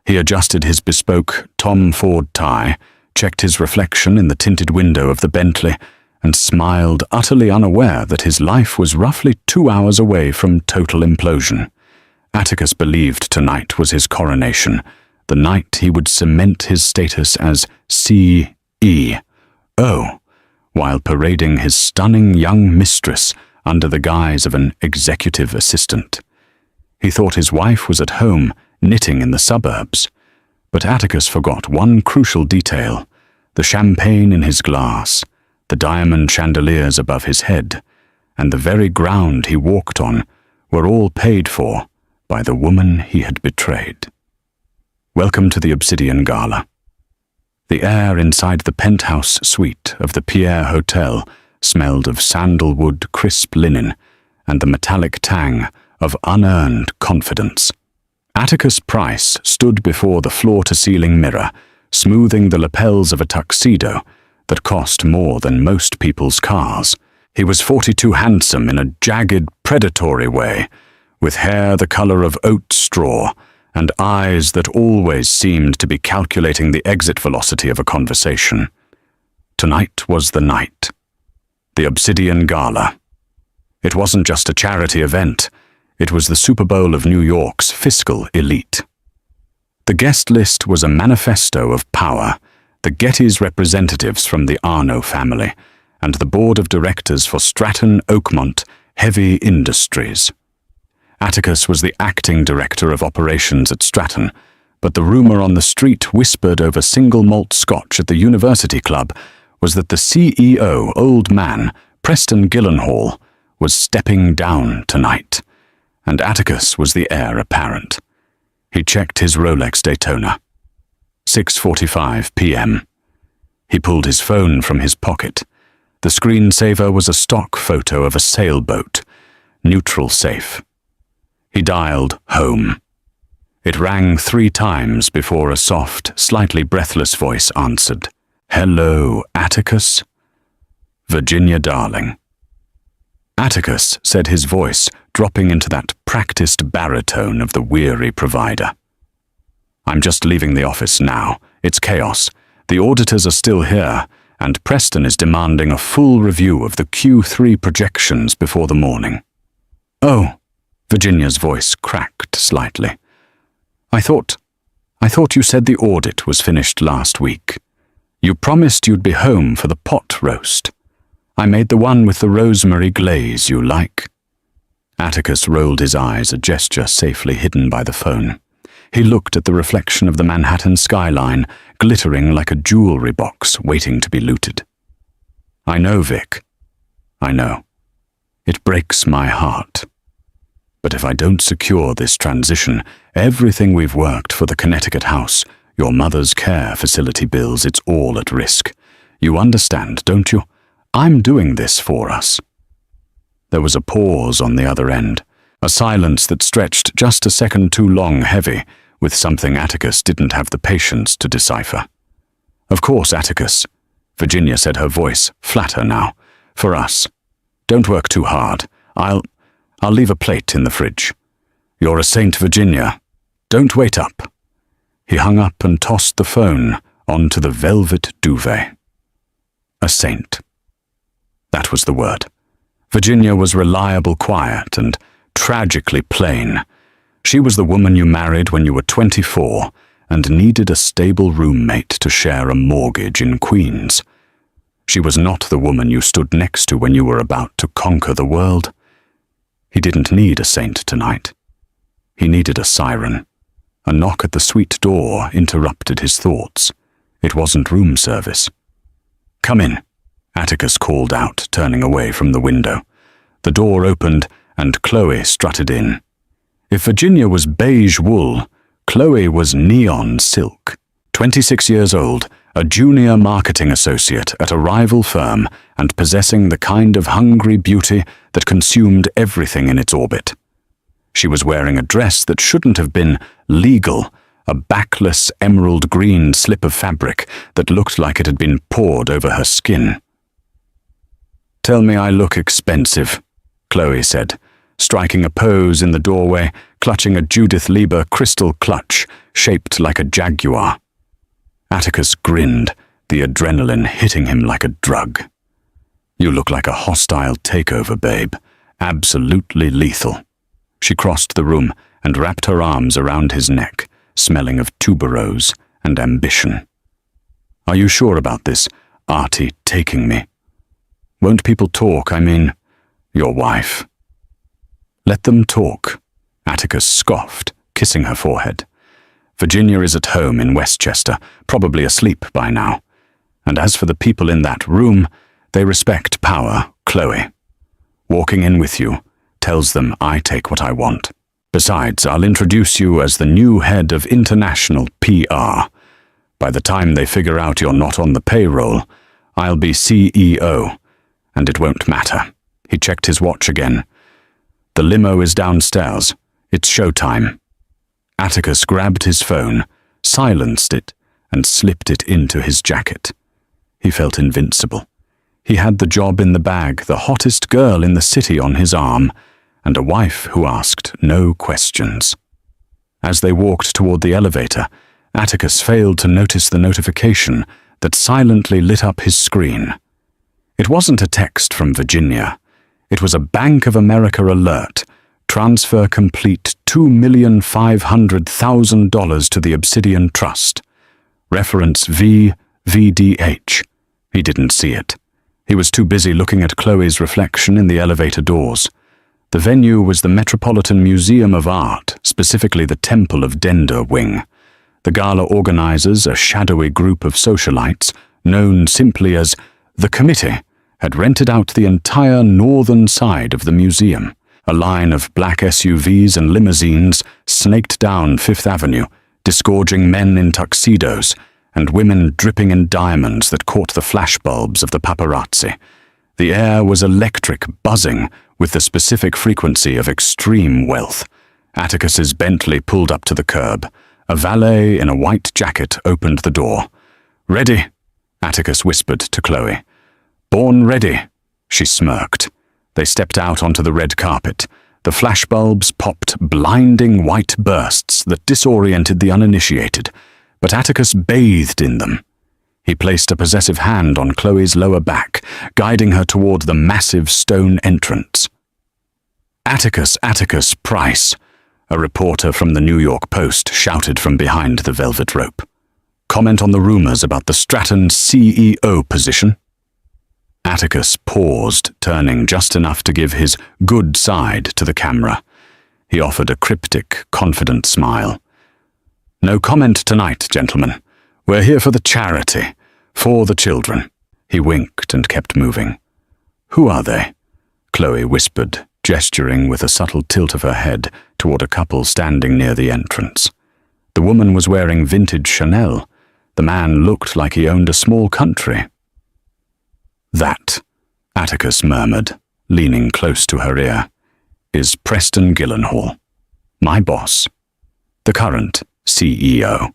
He adjusted his bespoke Tom Ford tie, checked his reflection in the tinted window of the Bentley, and smiled, utterly unaware that his life was roughly 2 hours away from total implosion. Atticus believed tonight was his coronation, the night he would cement his status as CEO, while parading his stunning young mistress under the guise of an executive assistant. He thought his wife was at home, knitting in the suburbs. But Atticus forgot one crucial detail: the champagne in his glass, the diamond chandeliers above his head, and the very ground he walked on were all paid for by the woman he had betrayed. Welcome to the Obsidian Gala. The air inside the penthouse suite of the Pierre Hotel smelled of sandalwood crisp linen and the metallic tang of unearned confidence. Atticus Price stood before the floor-to-ceiling mirror, smoothing the lapels of a tuxedo that cost more than most people's cars. He was 42, handsome in a jagged, predatory way, with hair the color of oat straw and eyes that always seemed to be calculating the exit velocity of a conversation. Tonight was the night. The Obsidian Gala. It wasn't just a charity event. It was the Super Bowl of New York's fiscal elite. The guest list was a manifesto of power, the Getty's representatives from the Arno family, and the board of directors for Stratton Oakmont Heavy Industries. Atticus was the acting director of operations at Stratton, but the rumor on the street whispered over single malt scotch at the University Club was that the CEO, old man, Preston Gillenhall, was stepping down tonight, and Atticus was the heir apparent. He checked his Rolex Daytona. 6:45 p.m. He pulled his phone from his pocket. The screensaver was a stock photo of a sailboat, neutral safe. He dialed home. It rang 3 times before a soft, slightly breathless voice answered. "Hello, Atticus?" "Virginia, darling." Atticus said, his voice dropping into that practiced baritone of the weary provider. "I'm just leaving the office now. It's chaos. The auditors are still here, and Preston is demanding a full review of the Q3 projections before the morning." "Oh," Virginia's voice cracked slightly. I thought you said the audit was finished last week. You promised you'd be home for the pot roast. I made the one with the rosemary glaze you like." Atticus rolled his eyes, a gesture safely hidden by the phone. He looked at the reflection of the Manhattan skyline, glittering like a jewelry box waiting to be looted. "I know, Vic. I know. It breaks my heart. But if I don't secure this transition, everything we've worked for the Connecticut house, your mother's care facility bills, it's all at risk. You understand, don't you? I'm doing this for us." There was a pause on the other end, a silence that stretched just a second too long, heavy, with something Atticus didn't have the patience to decipher. "Of course, Atticus," Virginia said, her voice flatter now. "For us. Don't work too hard. I'll leave a plate in the fridge. You're a saint, Virginia. Don't wait up." He hung up and tossed the phone onto the velvet duvet. A saint. That was the word. Virginia was reliable, quiet, and tragically plain. She was the woman you married when you were 24 and needed a stable roommate to share a mortgage in Queens. She was not the woman you stood next to when you were about to conquer the world. He didn't need a saint tonight. He needed a siren. A knock at the suite door interrupted his thoughts. It wasn't room service. "Come in," Atticus called out, turning away from the window. The door opened, and Chloe strutted in. If Virginia was beige wool, Chloe was neon silk. 26 years old, a junior marketing associate at a rival firm, and possessing the kind of hungry beauty that consumed everything in its orbit. She was wearing a dress that shouldn't have been legal, a backless emerald green slip of fabric that looked like it had been poured over her skin. "Tell me I look expensive," Chloe said, striking a pose in the doorway, clutching a Judith Lieber crystal clutch shaped like a jaguar. Atticus grinned, the adrenaline hitting him like a drug. "You look like a hostile takeover, babe. Absolutely lethal." She crossed the room and wrapped her arms around his neck, smelling of tuberose and ambition. "Are you sure about this, Artie taking me? Won't people talk, I mean, your wife?" "Let them talk," Atticus scoffed, kissing her forehead. "Virginia is at home in Westchester, probably asleep by now. And as for the people in that room, they respect power, Chloe. Walking in with you tells them I take what I want. Besides, I'll introduce you as the new head of international PR. By the time they figure out you're not on the payroll, I'll be CEO, and it won't matter." He checked his watch again. "The limo is downstairs. It's showtime." Atticus grabbed his phone, silenced it, and slipped it into his jacket. He felt invincible. He had the job in the bag, the hottest girl in the city on his arm, and a wife who asked no questions. As they walked toward the elevator, Atticus failed to notice the notification that silently lit up his screen. It wasn't a text from Virginia. It was a Bank of America alert. Transfer complete, $2,500,000 to the Obsidian Trust. Reference VVDH. He didn't see it. He was too busy looking at Chloe's reflection in the elevator doors. The venue was the Metropolitan Museum of Art, specifically the Temple of Dender wing. The gala organizers, a shadowy group of socialites, known simply as the Committee, had rented out the entire northern side of the museum. A line of black SUVs and limousines snaked down Fifth Avenue, disgorging men in tuxedos and women dripping in diamonds that caught the flashbulbs of the paparazzi. The air was electric, buzzing with the specific frequency of extreme wealth. Atticus's Bentley pulled up to the curb. A valet in a white jacket opened the door. "Ready?" Atticus whispered to Chloe. "Born ready," she smirked. They stepped out onto the red carpet. The flashbulbs popped blinding white bursts that disoriented the uninitiated, but Atticus bathed in them. He placed a possessive hand on Chloe's lower back, guiding her toward the massive stone entrance. "Atticus, Atticus, Price," a reporter from the New York Post shouted from behind the velvet rope. "Comment on the rumors about the Stratton CEO position?" Atticus paused, turning just enough to give his good side to the camera. He offered a cryptic, confident smile. "No comment tonight, gentlemen. We're here for the charity, for the children." He winked and kept moving. "Who are they?" Chloe whispered, gesturing with a subtle tilt of her head toward a couple standing near the entrance. The woman was wearing vintage Chanel. The man looked like he owned a small country. "That," Atticus murmured, leaning close to her ear, "is Preston Gyllenhaal, my boss, the current CEO."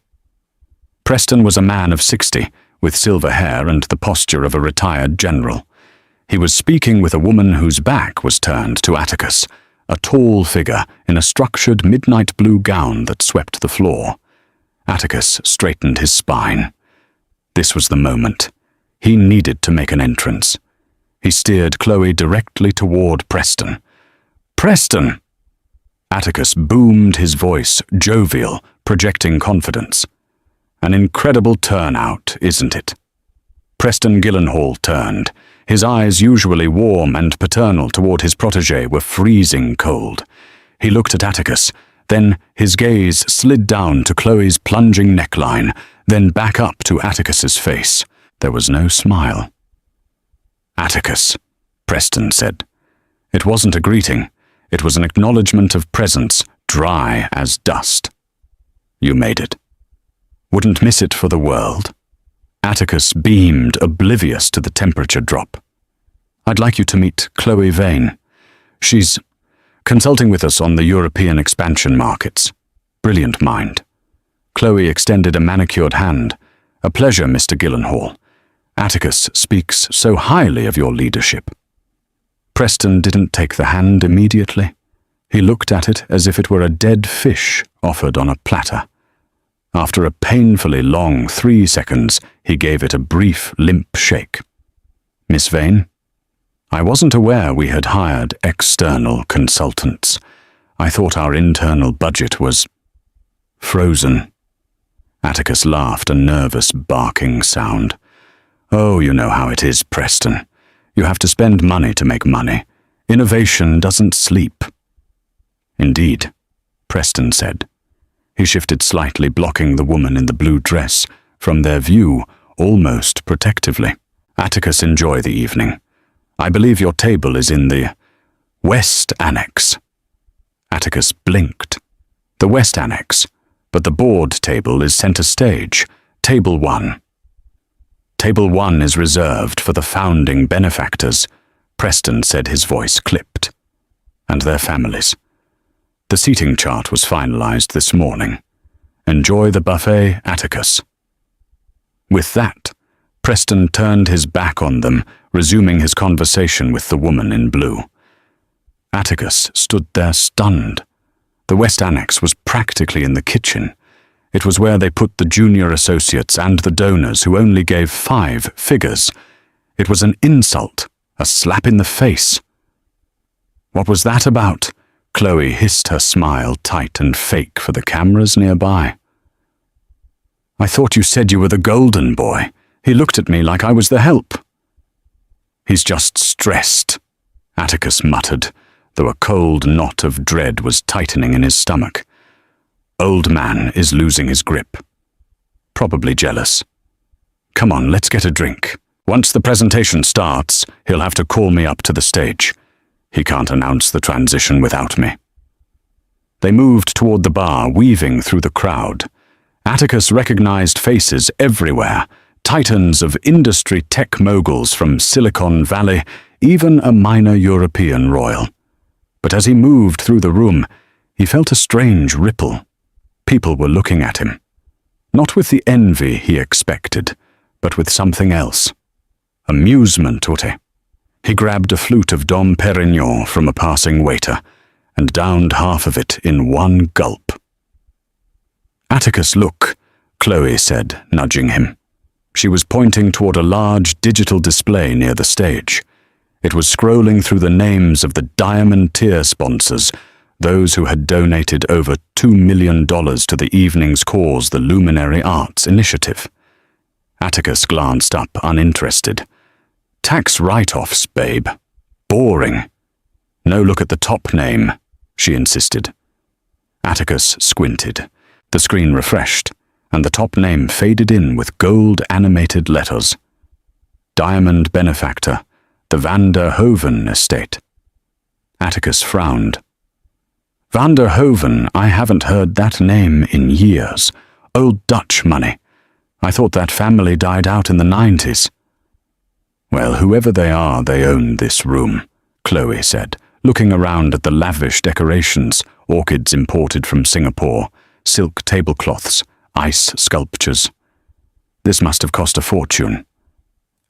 Preston was a man of 60, with silver hair and the posture of a retired general. He was speaking with a woman whose back was turned to Atticus, a tall figure in a structured midnight blue gown that swept the floor. Atticus straightened his spine. This was the moment. He needed to make an entrance. He steered Chloe directly toward Preston. "Preston!" Atticus boomed his voice, jovial, projecting confidence. "An incredible turnout, isn't it?" Preston Gyllenhaal turned. His eyes, usually warm and paternal toward his protégé, were freezing cold. He looked at Atticus, then his gaze slid down to Chloe's plunging neckline, then back up to Atticus's face. There was no smile. "Atticus," Preston said. It wasn't a greeting. It was an acknowledgement of presence, dry as dust. "You made it. Wouldn't miss it for the world." Atticus beamed, oblivious to the temperature drop. "I'd like you to meet Chloe Vane. She's consulting with us on the European expansion markets. Brilliant mind." Chloe extended a manicured hand. "A pleasure, Mr. Gyllenhaal. Atticus speaks so highly of your leadership." Preston didn't take the hand immediately. He looked at it as if it were a dead fish offered on a platter. After a painfully long 3 seconds, he gave it a brief, limp shake. "Miss Vane? I wasn't aware we had hired external consultants. I thought our internal budget was frozen." Atticus laughed, a nervous barking sound. "Oh, you know how it is, Preston. You have to spend money to make money. Innovation doesn't sleep." "Indeed," Preston said. He shifted slightly, blocking the woman in the blue dress from their view almost protectively. "Atticus, enjoy the evening. I believe your table is in the West Annex." Atticus blinked. "The West Annex, but the board table is center stage, Table 1. Table 1 is reserved for the founding benefactors," Preston said, his voice clipped, "and their families. The seating chart was finalized this morning. Enjoy the buffet, Atticus." With that, Preston turned his back on them, resuming his conversation with the woman in blue. Atticus stood there stunned. The West Annex was practically in the kitchen. It was where they put the junior associates and the donors who only gave 5 figures. It was an insult, a slap in the face. "What was that about?" Chloe hissed, her smile tight and fake for the cameras nearby. "I thought you said you were the golden boy. He looked at me like I was the help." "He's just stressed," Atticus muttered, though a cold knot of dread was tightening in his stomach. "Old man is losing his grip. Probably jealous. Come on, let's get a drink. Once the presentation starts, he'll have to call me up to the stage. He can't announce the transition without me." They moved toward the bar, weaving through the crowd. Atticus recognized faces everywhere, titans of industry, tech moguls from Silicon Valley, even a minor European royal. But as he moved through the room, he felt a strange ripple. People were looking at him. Not with the envy he expected, but with something else. Amusement, He grabbed a flute of Dom Perignon from a passing waiter and downed half of it in one gulp. "Atticus, look," Chloe said, nudging him. She was pointing toward a large digital display near the stage. It was scrolling through the names of the Diamond Tier sponsors, those who had donated over $2 million to the evening's cause, the Luminary Arts Initiative. Atticus glanced up, uninterested. "Tax write-offs, babe. Boring." "No, look at the top name," she insisted. Atticus squinted. The screen refreshed, and the top name faded in with gold animated letters. Diamond Benefactor, the Van der Hoven Estate. Atticus frowned. "Van der Hoven, I haven't heard that name in years. Old Dutch money. I thought that family died out in the 90s. "Well, whoever they are, they own this room," Chloe said, looking around at the lavish decorations, orchids imported from Singapore, silk tablecloths, ice sculptures. "This must have cost a fortune."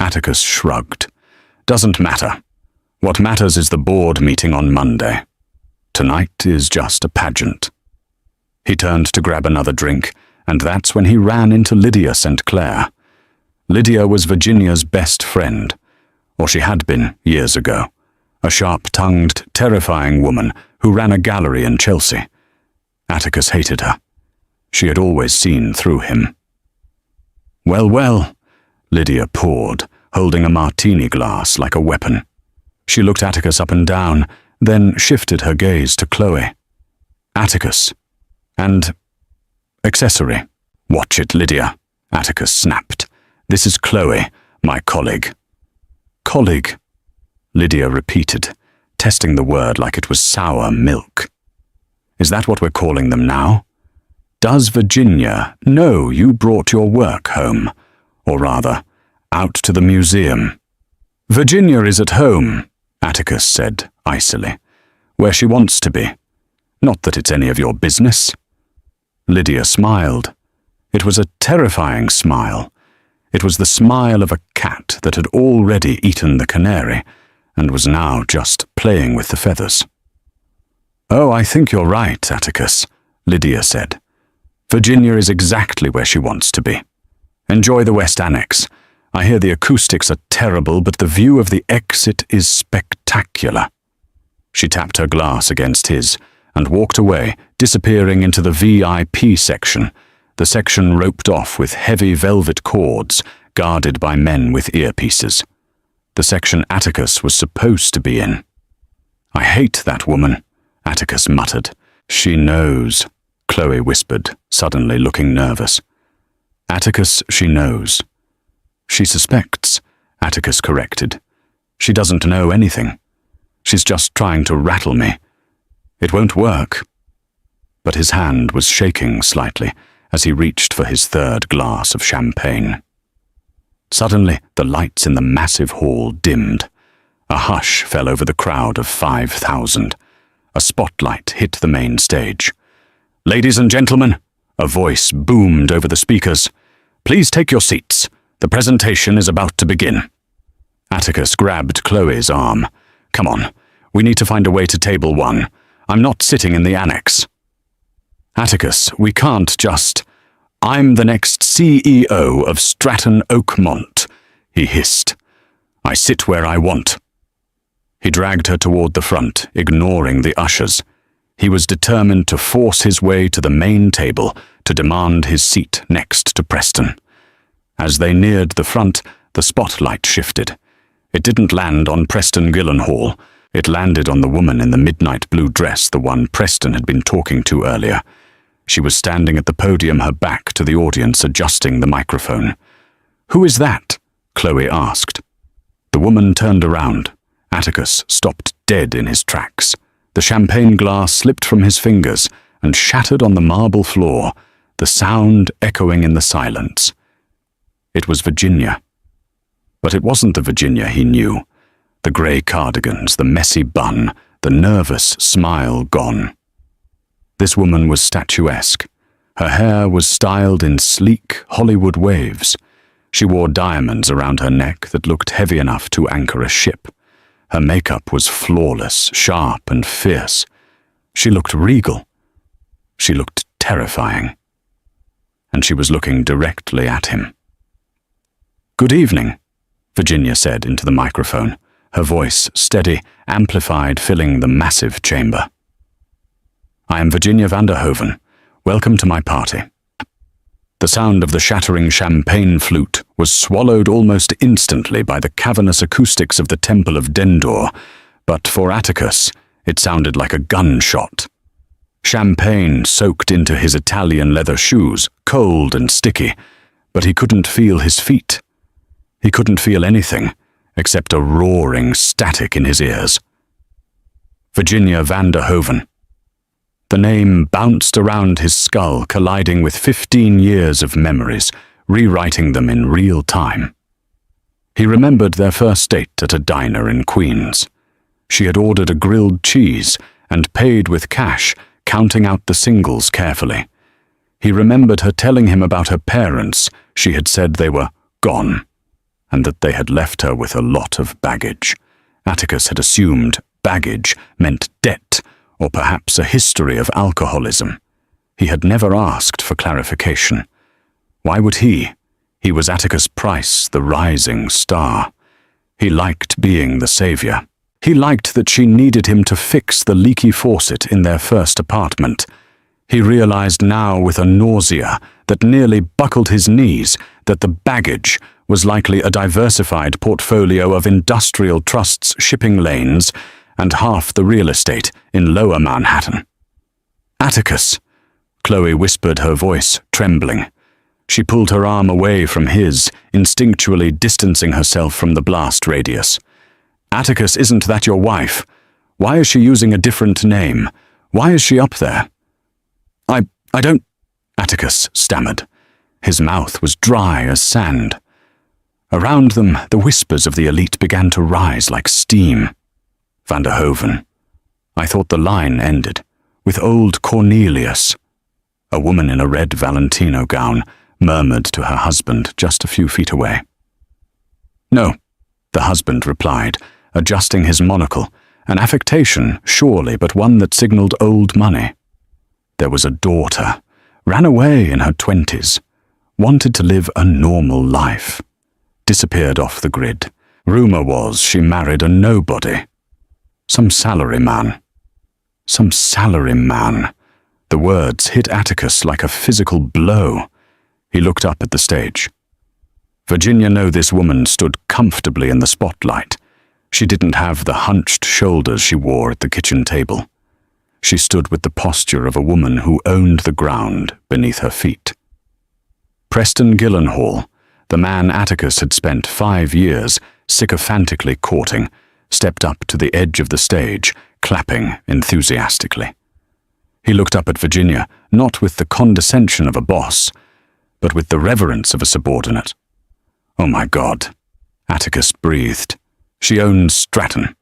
Atticus shrugged. "Doesn't matter. What matters is the board meeting on Monday. Tonight is just a pageant." He turned to grab another drink, and that's when he ran into Lydia St. Clair. Lydia was Virginia's best friend, or she had been years ago, a sharp-tongued, terrifying woman who ran a gallery in Chelsea. Atticus hated her. She had always seen through him. "Well, well," Lydia poured, holding a martini glass like a weapon. She looked Atticus up and down, then shifted her gaze to Chloe. "Atticus. And accessory." "Watch it, Lydia," Atticus snapped. "This is Chloe, my colleague." "Colleague," Lydia repeated, testing the word like it was sour milk. "Is that what we're calling them now? Does Virginia know you brought your work home? Or rather, out to the museum?" "Virginia is at home," Atticus said, icily, "where she wants to be. Not that it's any of your business." Lydia smiled. It was a terrifying smile. It was the smile of a cat that had already eaten the canary and was now just playing with the feathers. "Oh, I think you're right, Atticus," Lydia said. "Virginia is exactly where she wants to be. Enjoy the West Annex. I hear the acoustics are terrible, but the view of the exit is spectacular." She tapped her glass against his and walked away, disappearing into the VIP section, the section roped off with heavy velvet cords, guarded by men with earpieces. The section Atticus was supposed to be in. "I hate that woman," Atticus muttered. "She knows," Chloe whispered, suddenly looking nervous. "Atticus, she knows." "She suspects," Atticus corrected. "She doesn't know anything. She's just trying to rattle me. It won't work." But his hand was shaking slightly as he reached for his third glass of champagne. Suddenly, the lights in the massive hall dimmed. A hush fell over the crowd of 5,000. A spotlight hit the main stage. "Ladies and gentlemen," a voice boomed over the speakers, "please take your seats. The presentation is about to begin." Atticus grabbed Chloe's arm. "Come on, we need to find a way to table 1. I'm not sitting in the annex." "Atticus, we can't just—" "I'm the next CEO of Stratton Oakmont," he hissed. "I sit where I want." He dragged her toward the front, ignoring the ushers. He was determined to force his way to the main table to demand his seat next to Preston. As they neared the front, the spotlight shifted. It didn't land on Preston Gyllenhaal. It landed on the woman in the midnight blue dress, the one Preston had been talking to earlier. She was standing at the podium, her back to the audience, adjusting the microphone. "Who is that?" Chloe asked. The woman turned around. Atticus stopped dead in his tracks. The champagne glass slipped from his fingers and shattered on the marble floor, the sound echoing in the silence. It was Virginia. But it wasn't the Virginia he knew. The grey cardigans, the messy bun, the nervous smile gone. This woman was statuesque. Her hair was styled in sleek Hollywood waves. She wore diamonds around her neck that looked heavy enough to anchor a ship. Her makeup was flawless, sharp and fierce. She looked regal. She looked terrifying. And she was looking directly at him. "Good evening," Virginia said into the microphone, her voice steady, amplified, filling the massive chamber. "I am Virginia Vanderhoven. Welcome to my party." The sound of the shattering champagne flute was swallowed almost instantly by the cavernous acoustics of the Temple of Dendor, but for Atticus, it sounded like a gunshot. Champagne soaked into his Italian leather shoes, cold and sticky, but he couldn't feel his feet. He couldn't feel anything except a roaring static in his ears. Virginia Vanderhoven. The name bounced around his skull, colliding with 15 years of memories, rewriting them in real time. He remembered their first date at a diner in Queens. She had ordered a grilled cheese and paid with cash, counting out the singles carefully. He remembered her telling him about her parents. She had said they were gone, and that they had left her with a lot of baggage. Atticus had assumed baggage meant debt, or perhaps a history of alcoholism. He had never asked for clarification. Why would he? He was Atticus Price, the rising star. He liked being the savior. He liked that she needed him to fix the leaky faucet in their first apartment. He realized now with a nausea that nearly buckled his knees that the baggage was likely a diversified portfolio of industrial trusts, shipping lanes, and half the real estate in Lower Manhattan. "Atticus," Chloe whispered, her voice trembling. She pulled her arm away from his, instinctually distancing herself from the blast radius. "Atticus, isn't that your wife? Why is she using a different name? Why is she up there?" I don't—" Atticus stammered. His mouth was dry as sand. Around them, the whispers of the elite began to rise like steam. "Vanderhoven. I thought the line ended with old Cornelius." A woman in a red Valentino gown murmured to her husband just a few feet away. "No," the husband replied, adjusting his monocle An affectation, surely, but one that signaled old money. There was a daughter, ran away in her 20s, wanted to live a normal life, disappeared off the grid. Rumor was she married a nobody. Some salaryman. Some salaryman. The words hit Atticus like a physical blow. He looked up at the stage. Virginia knew this woman stood comfortably in the spotlight. She didn't have the hunched shoulders she wore at the kitchen table. She stood with the posture of a woman who owned the ground beneath her feet. Preston Gyllenhaal, the man Atticus had spent 5 years sycophantically courting, stepped up to the edge of the stage, clapping enthusiastically. He looked up at Virginia, not with the condescension of a boss, but with the reverence of a subordinate. "Oh my God," Atticus breathed. "She owns Stratton."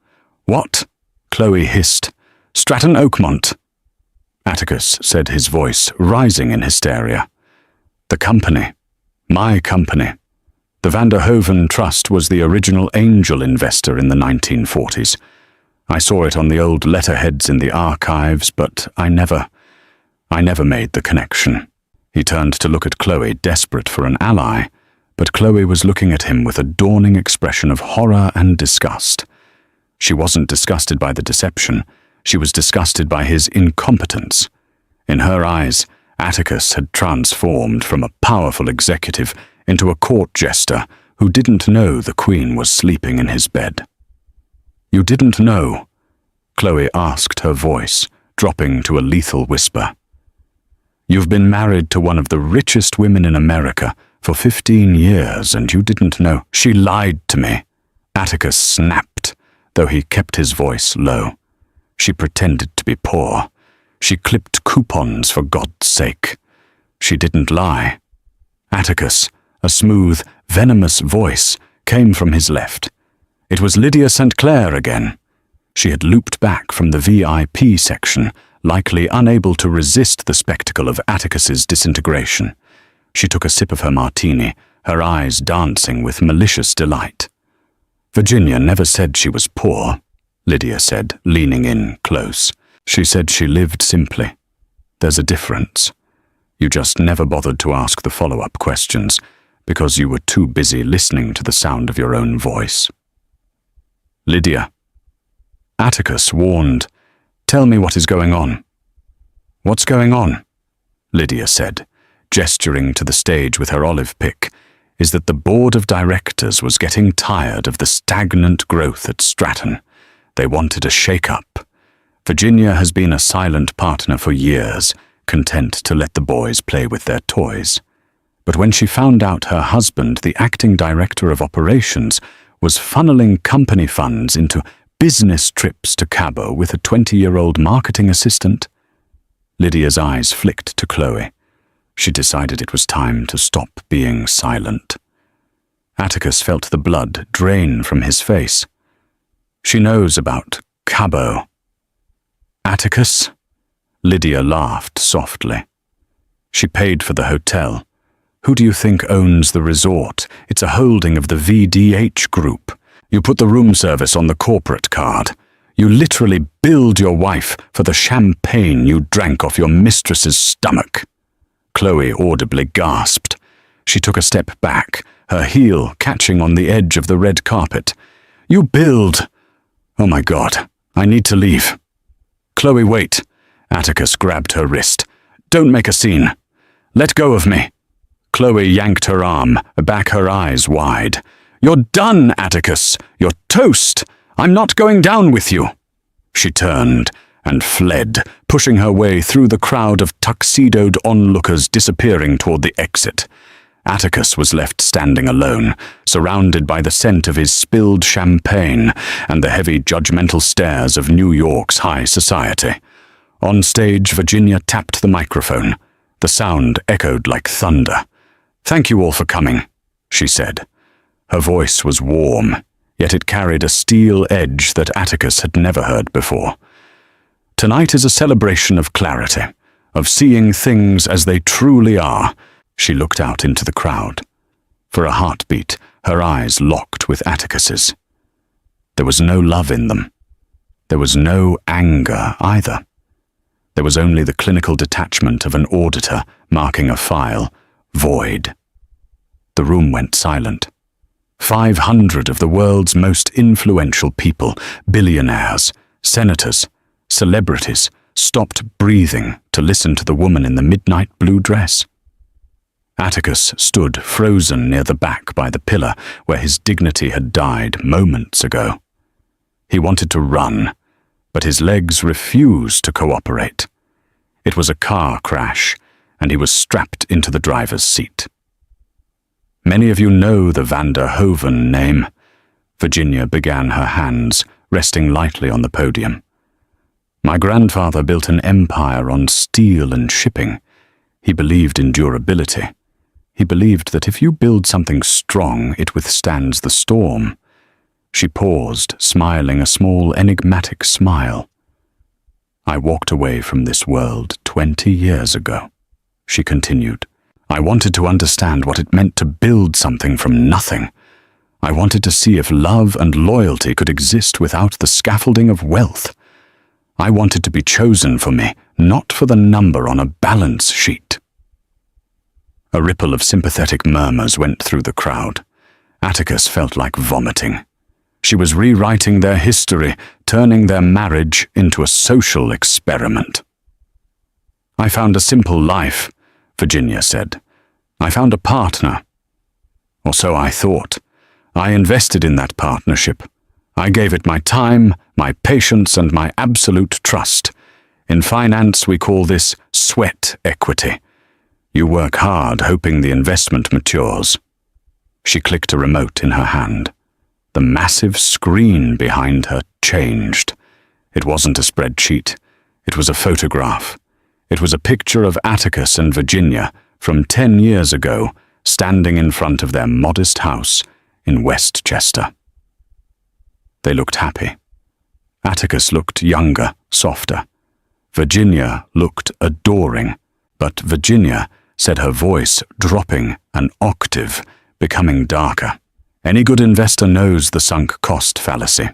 "What?" Chloe hissed. "Stratton Oakmont." Atticus said, his voice rising in hysteria. "The company. My company. The Vanderhoven Trust was the original angel investor in the 1940s. I saw it on the old letterheads in the archives, but I never made the connection." He turned to look at Chloe, desperate for an ally, but Chloe was looking at him with a dawning expression of horror and disgust. She wasn't disgusted by the deception. She was disgusted by his incompetence. In her eyes, Atticus had transformed from a powerful executive into a court jester who didn't know the Queen was sleeping in his bed. "You didn't know?" Chloe asked, her voice dropping to a lethal whisper. "You've been married to one of the richest women in America for 15 years, and you didn't know." "She lied to me," Atticus snapped, though he kept his voice low. "She pretended to be poor. She clipped coupons for God's sake. She didn't lie." "Atticus," a smooth, venomous voice came from his left. It was Lydia St. Clair again. She had looped back from the VIP section, likely unable to resist the spectacle of Atticus's disintegration. She took a sip of her martini, her eyes dancing with malicious delight. "Virginia never said she was poor," Lydia said, leaning in close. "She said she lived simply. There's a difference. You just never bothered to ask the follow-up questions because you were too busy listening to the sound of your own voice." "Lydia." Atticus warned, "Tell me what is going on." "What's going on?" Lydia said, gesturing to the stage with her olive pick, "is that the board of directors was getting tired of the stagnant growth at Stratton. They wanted a shake-up. Virginia has been a silent partner for years, content to let the boys play with their toys. But when she found out her husband, the acting director of operations, was funneling company funds into business trips to Cabo with a 20-year-old marketing assistant." Lydia's eyes flicked to Chloe. She decided it was time to stop being silent. Atticus felt the blood drain from his face. "She knows about Cabo." "Atticus?" Lydia laughed softly. "She paid for the hotel. Who do you think owns the resort? It's a holding of the VDH Group. You put the room service on the corporate card. You literally billed your wife for the champagne you drank off your mistress's stomach." Chloe audibly gasped. She took a step back, her heel catching on the edge of the red carpet. "You billed—" "Oh my God, I need to leave." "Chloe, wait." Atticus grabbed her wrist. "Don't make a scene. Let go of me." Chloe yanked her arm, back her eyes wide. "You're done, Atticus. You're toast. I'm not going down with you." She turned and fled, pushing her way through the crowd of tuxedoed onlookers disappearing toward the exit. Atticus was left standing alone, surrounded by the scent of his spilled champagne and the heavy judgmental stares of New York's high society. On stage, Virginia tapped the microphone. The sound echoed like thunder. "Thank you all for coming," she said. Her voice was warm, yet it carried a steel edge that Atticus had never heard before. "Tonight is a celebration of clarity, of seeing things as they truly are." She looked out into the crowd. For a heartbeat, her eyes locked with Atticus's. There was no love in them. There was no anger either. There was only the clinical detachment of an auditor marking a file, void. The room went silent. 500 of the world's most influential people, billionaires, senators, celebrities, stopped breathing to listen to the woman in the midnight blue dress. Atticus stood frozen near the back by the pillar where his dignity had died moments ago. He wanted to run, but his legs refused to cooperate. It was a car crash, and he was strapped into the driver's seat. Many of you know the Van der Hoeven name. Virginia began her hands, resting lightly on the podium. My grandfather built an empire on steel and shipping. He believed in durability. He believed that if you build something strong, it withstands the storm. She paused, smiling a small, enigmatic smile. I walked away from this world 20 years ago, she continued. I wanted to understand what it meant to build something from nothing. I wanted to see if love and loyalty could exist without the scaffolding of wealth. I wanted to be chosen for me, not for the number on a balance sheet. A ripple of sympathetic murmurs went through the crowd. Atticus felt like vomiting. She was rewriting their history, turning their marriage into a social experiment. I found a simple life, Virginia said. I found a partner. Or so I thought. I invested in that partnership. I gave it my time, my patience, and my absolute trust. In finance, we call this sweat equity. You work hard hoping the investment matures. She clicked a remote in her hand. The massive screen behind her changed. It wasn't a spreadsheet. It was a photograph. It was a picture of Atticus and Virginia from 10 years ago, standing in front of their modest house in Westchester. They looked happy. Atticus looked younger, softer. Virginia looked adoring, but Virginia said, her voice dropping an octave, becoming darker. Any good investor knows the sunk cost fallacy.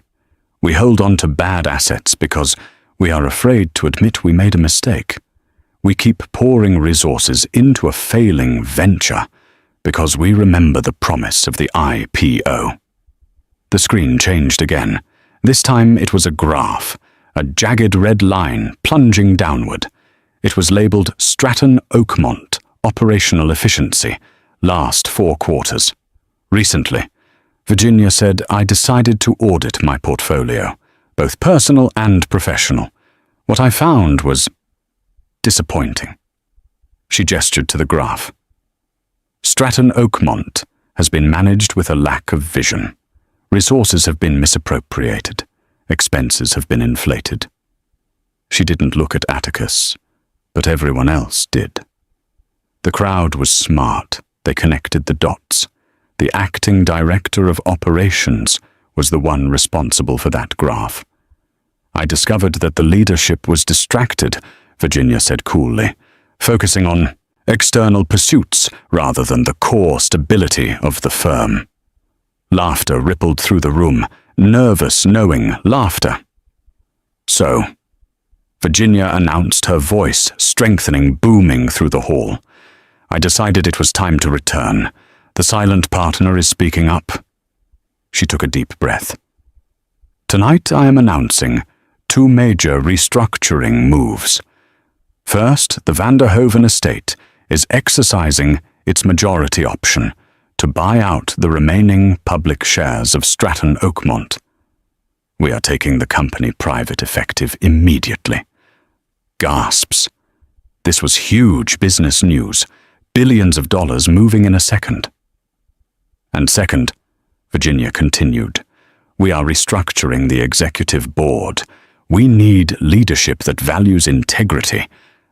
We hold on to bad assets because we are afraid to admit we made a mistake. We keep pouring resources into a failing venture because we remember the promise of the IPO. The screen changed again. This time it was a graph, a jagged red line plunging downward. It was labeled Stratton Oakmont, Operational Efficiency, last 4 quarters. Recently, Virginia said, I decided to audit my portfolio, both personal and professional. What I found was disappointing. She gestured to the graph. Stratton Oakmont has been managed with a lack of vision. Resources have been misappropriated. Expenses have been inflated. She didn't look at Atticus, but everyone else did. The crowd was smart. They connected the dots. The acting director of operations was the one responsible for that graph. I discovered that the leadership was distracted, Virginia said coolly, focusing on external pursuits rather than the core stability of the firm. Laughter rippled through the room, nervous, knowing laughter. So, Virginia announced, her voice strengthening, booming through the hall. I decided it was time to return. The silent partner is speaking up. She took a deep breath. Tonight I am announcing 2 major restructuring moves. First, the Van der Hoeven estate is exercising its majority option to buy out the remaining public shares of Stratton Oakmont. We are taking the company private effective immediately. Gasps. This was huge business news, billions of dollars moving in a second. And second, Virginia continued, we are restructuring the executive board. We need leadership that values integrity,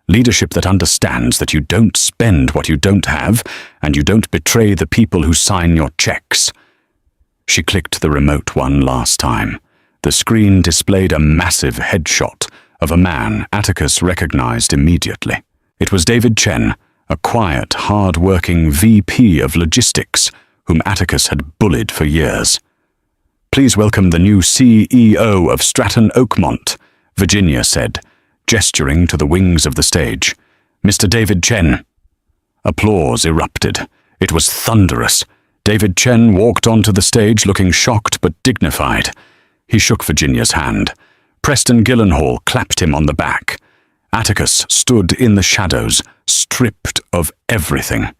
leadership that understands that you don't spend what you don't have, and you don't betray the people who sign your checks. She clicked the remote one last time. The screen displayed a massive headshot of a man Atticus recognized immediately. It was David Chen, a quiet, hard-working VP of logistics, whom Atticus had bullied for years. Please welcome the new CEO of Stratton Oakmont, Virginia said, gesturing to the wings of the stage. Mr. David Chen. Applause erupted. It was thunderous. David Chen walked onto the stage looking shocked but dignified. He shook Virginia's hand. Preston Gyllenhaal clapped him on the back. Atticus stood in the shadows, stripped of everything.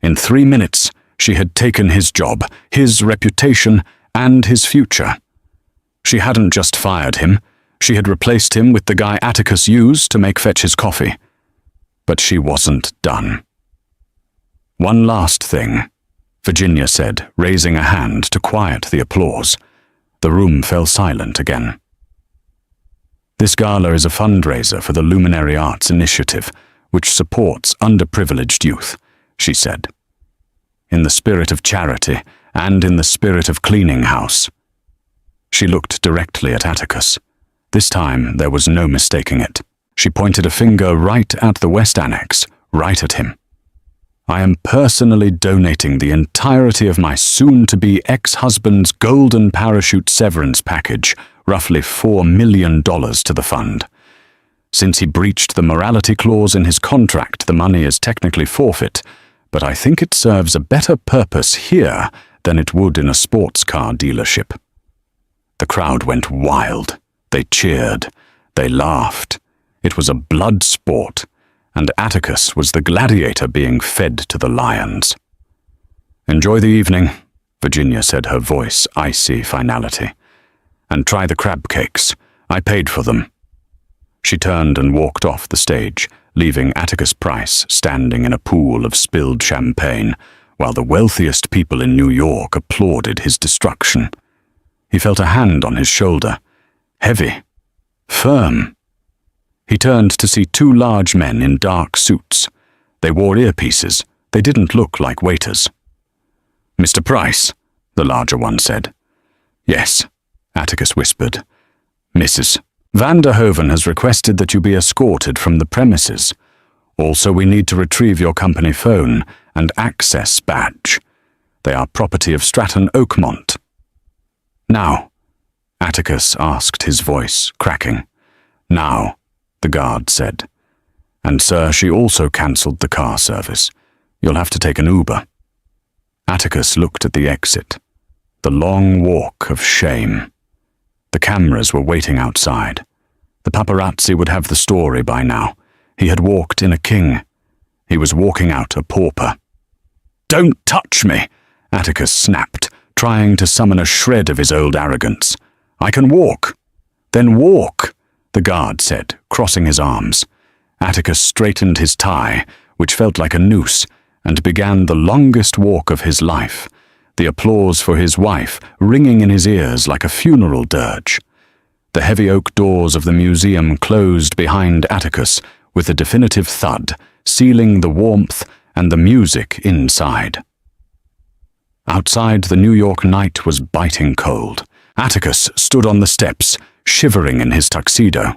In 3 minutes, she had taken his job, his reputation, and his future. She hadn't just fired him, she had replaced him with the guy Atticus used to make Fetch his coffee. But she wasn't done. One last thing, Virginia said, raising a hand to quiet the applause. The room fell silent again. This gala is a fundraiser for the Luminary Arts Initiative, which supports underprivileged youth, she said. In the spirit of charity and in the spirit of cleaning house. She looked directly at Atticus. This time there was no mistaking it. She pointed a finger right at the West Annex, right at him. I am personally donating the entirety of my soon-to-be ex-husband's golden parachute severance package, roughly $4 million, to the fund. Since he breached the morality clause in his contract, the money is technically forfeit, but I think it serves a better purpose here than it would in a sports car dealership. The crowd went wild. They cheered. They laughed. It was a blood sport, and Atticus was the gladiator being fed to the lions. Enjoy the evening, Virginia said, her voice icy finality. And try the crab cakes. I paid for them. She turned and walked off the stage, leaving Atticus Price standing in a pool of spilled champagne, while the wealthiest people in New York applauded his destruction. He felt a hand on his shoulder, heavy, firm. He turned to see 2 large men in dark suits. They wore earpieces. They didn't look like waiters. Mr. Price, the larger one said. Yes, Atticus whispered. Mrs. Van der Hoven has requested that you be escorted from the premises. Also, we need to retrieve your company phone and access badge. They are property of Stratton Oakmont. Now, Atticus asked, his voice cracking. Now, the guard said. And sir, she also cancelled the car service. You'll have to take an Uber. Atticus looked at the exit. The long walk of shame. The cameras were waiting outside. The paparazzi would have the story by now. He had walked in a king. He was walking out a pauper. Don't touch me, Atticus snapped, trying to summon a shred of his old arrogance. I can walk. Then walk, the guard said, crossing his arms. Atticus straightened his tie, which felt like a noose, and began the longest walk of his life, the applause for his wife ringing in his ears like a funeral dirge. The heavy oak doors of the museum closed behind Atticus with a definitive thud, sealing the warmth and the music inside. Outside, the New York night was biting cold. Atticus stood on the steps, shivering in his tuxedo.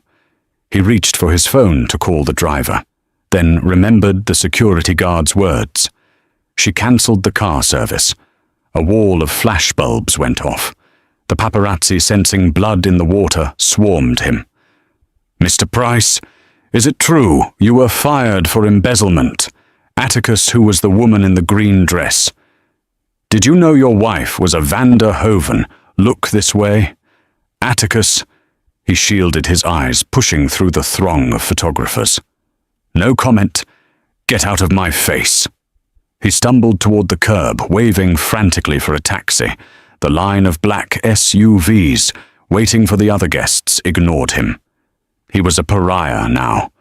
He reached for his phone to call the driver, then remembered the security guard's words. She cancelled the car service. A wall of flashbulbs went off. The paparazzi, sensing blood in the water, swarmed him. Mr. Price, is it true you were fired for embezzlement? Atticus, who was the woman in the green dress. Did you know your wife was a Van der Hoven? Look this way. Atticus, he shielded his eyes, pushing through the throng of photographers. No comment. Get out of my face. He stumbled toward the curb, waving frantically for a taxi. The line of black SUVs, waiting for the other guests, ignored him. He was a pariah now.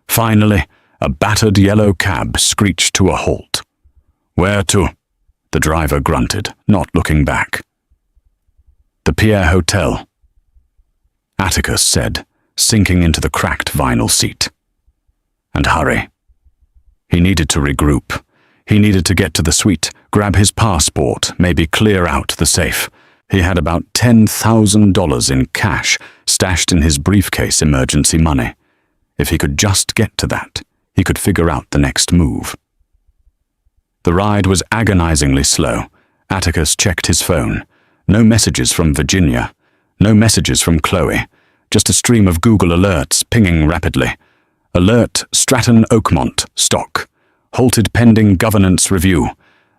Finally, a battered yellow cab screeched to a halt. Where to? The driver grunted, not looking back. The Pierre Hotel, Atticus said, sinking into the cracked vinyl seat. And hurry. He needed to regroup. He needed to get to the suite, grab his passport, maybe clear out the safe. He had about $10,000 in cash stashed in his briefcase emergency money. If he could just get to that, he could figure out the next move. The ride was agonizingly slow. Atticus checked his phone. No messages from Virginia. No messages from Chloe. Just a stream of Google alerts pinging rapidly. Alert Stratton Oakmont, stock. Halted pending governance review.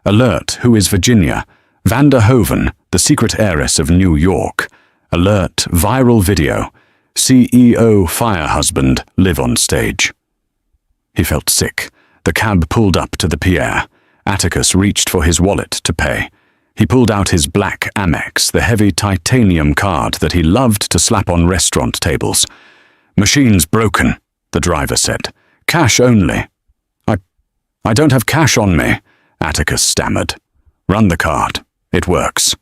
Alert who is Virginia. Vander Hoven, the secret heiress of New York. Alert viral video. CEO fire husband live on stage. He felt sick. The cab pulled up to the pier. Atticus reached for his wallet to pay. He pulled out his black Amex, the heavy titanium card that he loved to slap on restaurant tables. Machine's broken, the driver said. Cash only. I don't have cash on me, Atticus stammered. Run the card. It works.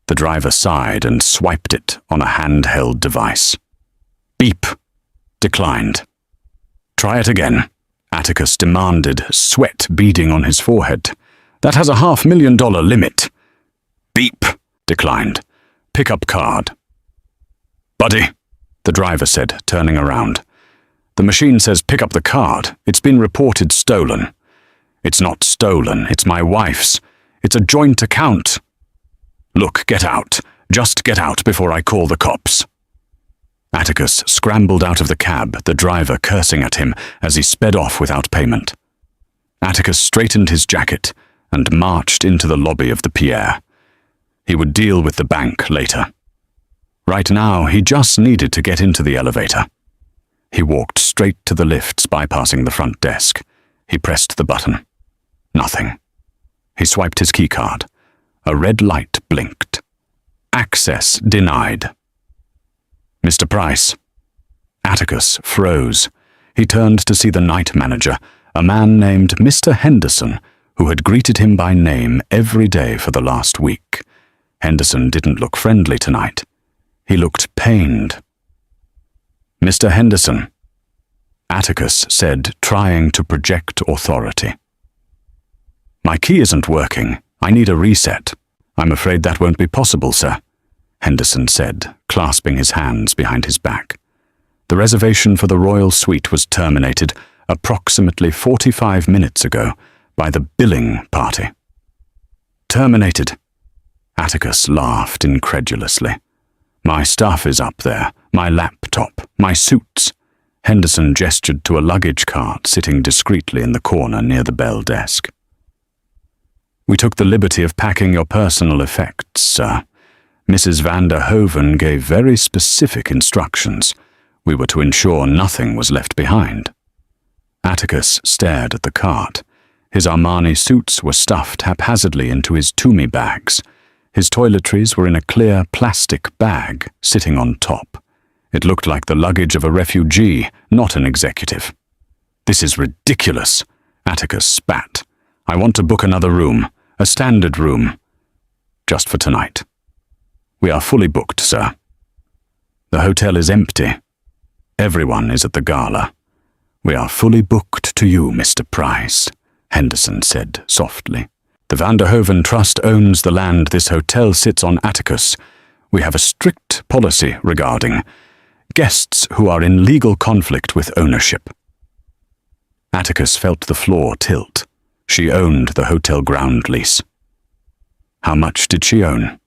The driver sighed and swiped it on a handheld device. Beep. Declined. Try it again, Atticus demanded, sweat beading on his forehead. That has a $500,000 limit. Beep. Declined. Pick up card. Buddy, the driver said, turning around. The machine says pick up the card. It's been reported stolen. It's not stolen. It's my wife's. It's a joint account. Look, get out. Just get out before I call the cops. Atticus scrambled out of the cab, the driver cursing at him as he sped off without payment. Atticus straightened his jacket and marched into the lobby of the pier. He would deal with the bank later. Right now, he just needed to get into the elevator. He walked straight to the lifts, bypassing the front desk. He pressed the button. Nothing. He swiped his keycard. A red light blinked. Access denied. Mr. Price. Atticus froze. He turned to see the night manager, a man named Mr. Henderson, who had greeted him by name every day for the last week. Henderson didn't look friendly tonight. He looked pained. Mr. Henderson, Atticus said, trying to project authority. My key isn't working. I need a reset. I'm afraid that won't be possible, sir, Henderson said, clasping his hands behind his back. The reservation for the royal suite was terminated approximately 45 minutes ago by the billing party. Terminated. Atticus laughed incredulously. My stuff is up there, my laptop, my suits. Henderson gestured to a luggage cart sitting discreetly in the corner near the bell desk. We took the liberty of packing your personal effects, sir. Mrs. Vander Hoven gave very specific instructions. We were to ensure nothing was left behind. Atticus stared at the cart. His Armani suits were stuffed haphazardly into his Toomey bags. His toiletries were in a clear plastic bag sitting on top. It looked like the luggage of a refugee, not an executive. This is ridiculous, Atticus spat. I want to book another room, a standard room, just for tonight. We are fully booked, sir. The hotel is empty. Everyone is at the gala. We are fully booked to you, Mr. Price, Henderson said softly. The Vander Hoven Trust owns the land this hotel sits on, Atticus. We have a strict policy regarding guests who are in legal conflict with ownership. Atticus felt the floor tilt. She owned the hotel ground lease. How much did she own?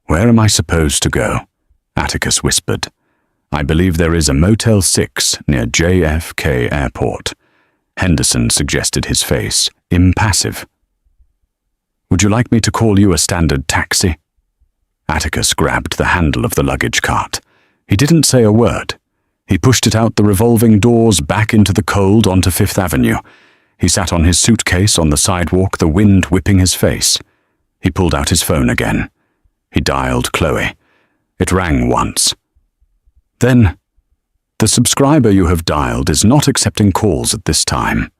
Where am I supposed to go? Atticus whispered. I believe there is a Motel 6 near JFK Airport. Henderson suggested, his face impassive. Would you like me to call you a standard taxi? Atticus grabbed the handle of the luggage cart. He didn't say a word. He pushed it out the revolving doors back into the cold onto Fifth Avenue. He sat on his suitcase on the sidewalk, the wind whipping his face. He pulled out his phone again. He dialed Chloe. It rang once. Then, the subscriber you have dialed is not accepting calls at this time.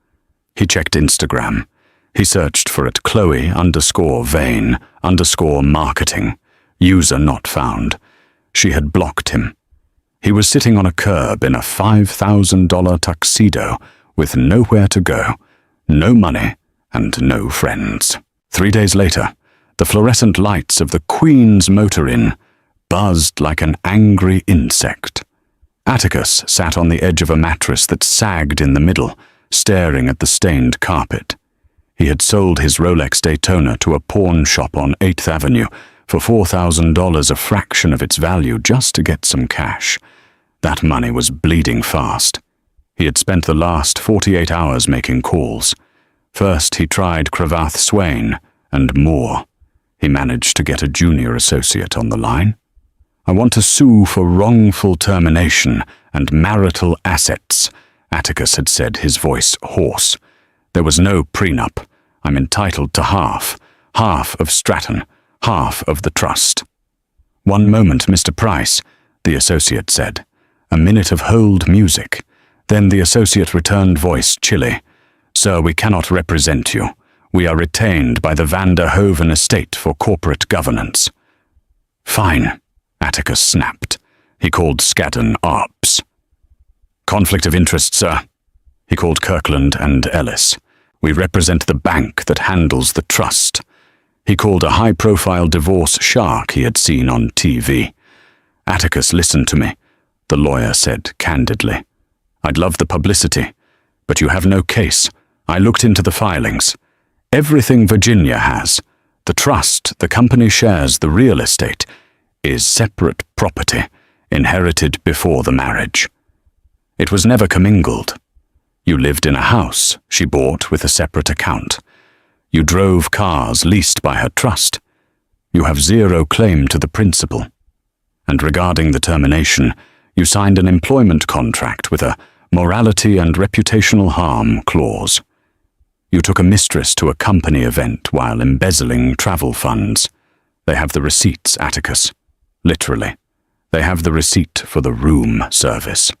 He checked Instagram. He searched for it Chloe_Vane_marketing. User not found. She had blocked him. He was sitting on a curb in a $5,000 tuxedo with nowhere to go, no money, and no friends. 3 days later, the fluorescent lights of the Queen's Motor Inn buzzed like an angry insect. Atticus sat on the edge of a mattress that sagged in the middle, staring at the stained carpet. He had sold his Rolex Daytona to a pawn shop on 8th Avenue For $4,000, a fraction of its value, just to get some cash. That money was bleeding fast. He had spent the last 48 hours making calls. First he tried Cravath Swain, and more. He managed to get a junior associate on the line. "I want to sue for wrongful termination and marital assets," Atticus had said, his voice hoarse. "There was no prenup. I'm entitled to half of Stratton, half of the trust." "One moment, Mr. Price," the associate said. A minute of hold music. Then the associate returned, voice chilly. "Sir, we cannot represent you. We are retained by the Van der Hoven estate for corporate governance." "Fine," Atticus snapped. He called Skadden Arps. "Conflict of interest, sir." He called Kirkland and Ellis. "We represent the bank that handles the trust." He called a high-profile divorce shark he had seen on TV. "Atticus, listen to me," the lawyer said candidly. "I'd love the publicity, but you have no case. I looked into the filings. Everything Virginia has, the trust, the company shares, the real estate, is separate property, inherited before the marriage. It was never commingled. You lived in a house she bought with a separate account. You drove cars leased by her trust. You have zero claim to the principal. And regarding the termination, you signed an employment contract with a morality and reputational harm clause. You took a mistress to a company event while embezzling travel funds. They have the receipts, Atticus. Literally. They have the receipt for the room service."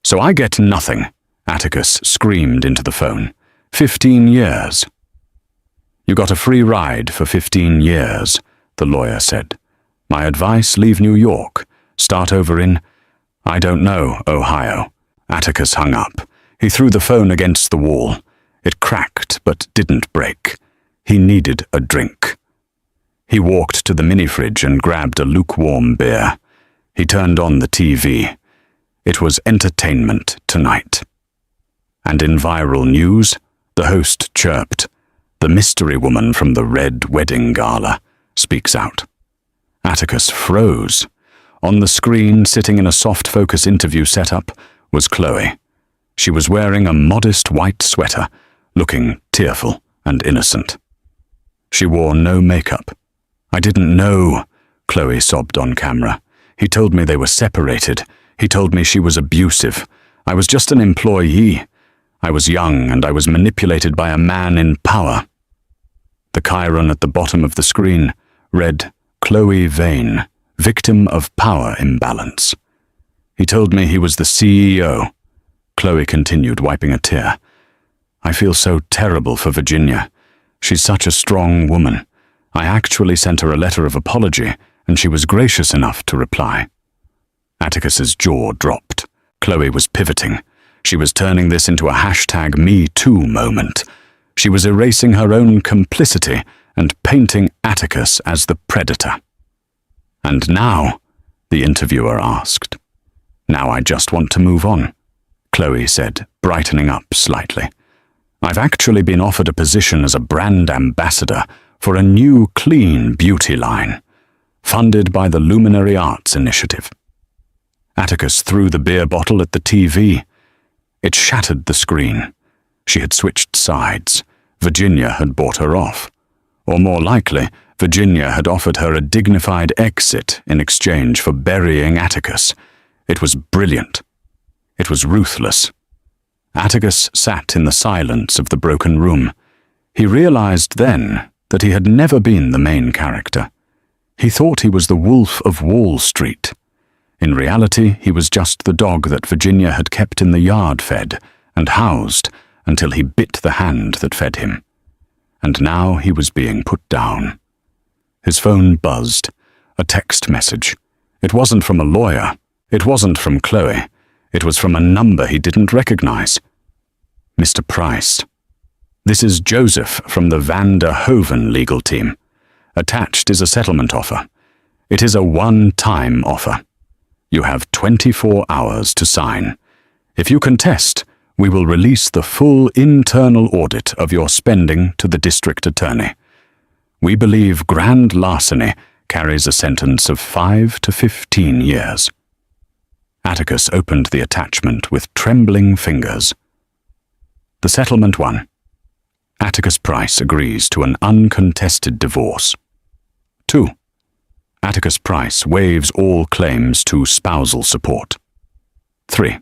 "So I get nothing," Atticus screamed into the phone. 15 years. "You got a free ride for 15 years, the lawyer said. "My advice, leave New York. Start over in, I don't know, Ohio." Atticus hung up. He threw the phone against the wall. It cracked but didn't break. He needed a drink. He walked to the mini-fridge and grabbed a lukewarm beer. He turned on the TV. It was entertainment tonight. And in viral news, the host chirped. "The mystery woman from the Red Wedding Gala speaks out." Atticus froze. On the screen, sitting in a soft-focus interview setup, was Chloe. She was wearing a modest white sweater, looking tearful and innocent. She wore no makeup. "I didn't know," Chloe sobbed on camera. "He told me they were separated. He told me she was abusive. I was just an employee. I was young and I was manipulated by a man in power." The chyron at the bottom of the screen read, "Chloe Vane, victim of power imbalance." "He told me he was the CEO." Chloe continued, wiping a tear. "I feel so terrible for Virginia. She's such a strong woman. I actually sent her a letter of apology, and she was gracious enough to reply." Atticus's jaw dropped. Chloe was pivoting. She was turning this into a #MeToo moment. She was erasing her own complicity and painting Atticus as the predator. "And now?" the interviewer asked. "Now I just want to move on," Chloe said, brightening up slightly. "I've actually been offered a position as a brand ambassador for a new clean beauty line, funded by the Luminary Arts Initiative." Atticus threw the beer bottle at the TV. It shattered the screen. She had switched sides. Virginia had bought her off. Or more likely, Virginia had offered her a dignified exit in exchange for burying Atticus. It was brilliant. It was ruthless. Atticus sat in the silence of the broken room. He realized then that he had never been the main character. He thought he was the Wolf of Wall Street. In reality, he was just the dog that Virginia had kept in the yard fed and housed until he bit the hand that fed him. And now he was being put down. His phone buzzed. A text message. It wasn't from a lawyer. It wasn't from Chloe. It was from a number he didn't recognize. "Mr. Price. This is Joseph from the Van der Hoven legal team. Attached is a settlement offer. It is a one-time offer. You have 24 hours to sign. If you contest, we will release the full internal audit of your spending to the district attorney. We believe grand larceny carries a sentence of 5 to 15 years. Atticus opened the attachment with trembling fingers. The settlement 1. Atticus Price agrees to an uncontested divorce. 2. Atticus Price waives all claims to spousal support. 3.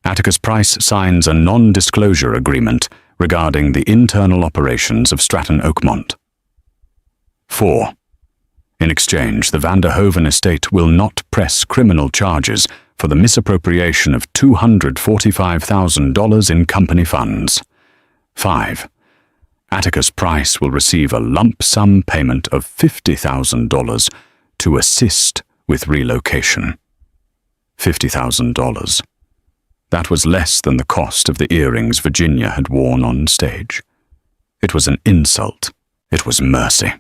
Atticus Price signs a non-disclosure agreement regarding the internal operations of Stratton Oakmont. 4. In exchange, the Vanderhoven estate will not press criminal charges for the misappropriation of $245,000 in company funds. 5. Atticus Price will receive a lump sum payment of $50,000 to assist with relocation. $50,000. That was less than the cost of the earrings Virginia had worn on stage. It was an insult. It was mercy.